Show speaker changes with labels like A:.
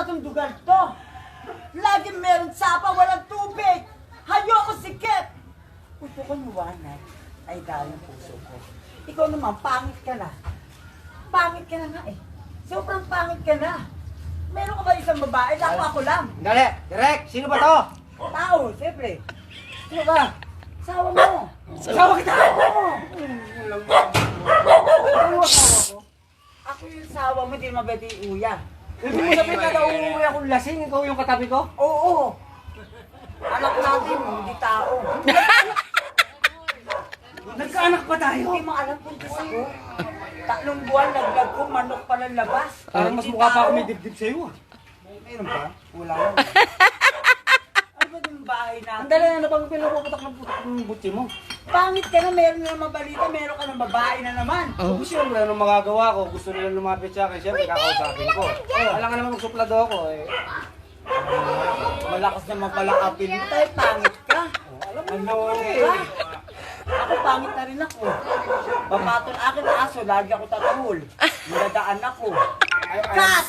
A: ba itong lugar to? Laging meron sapa, walang tubig. Hayoko sikip. Puso ko nuwanag ay galing puso ko. Ikaw naman, pangit ka na. Pangit ka na nga eh. Sobrang pangit ka na. Meron ka ba isang babae? Ako lang.
B: Dali, direct, sino ba to?
A: Tao, siyempre. Sino ka? Sawa mo.
B: Sawa kita!
A: Oo. Ano asawa ko? Ako yung sawa mo, hindi mabati uya.
B: Ibig mo sabihin na nauuwi akong lasing, ikaw yung katabi ko?
A: Oo. Anak natin, hindi tao.
B: Nagkaanak pa tayo?
A: Hindi mo alam kung kasi ko. 3 buwan, laglag ko, manok pa ng labas.
B: Parang mas
A: Hindi
B: mukha pa
A: tao.
B: ako may dibdib sa'yo ah.
A: Meron ba? Wala lang. Ano ba yung bahay natin?
B: Ang dali na bang pinupuputak ng butsi mo?
A: Pangit ka na, meron na naman balita, meron ka ng babae na naman.
B: Oh. Siyempre, anong magagawa ko? Gusto nila lumapit sa akin, siyempre kakausapin ko. Alam ka naman magsuplado ako eh.
A: Malakas naman pala kapin mo tayo, pangit ka. Ano ka? Ako pangit na rin ako. Pamatol akin aso, lagi ako tatahol. Niladaan ako. Kas!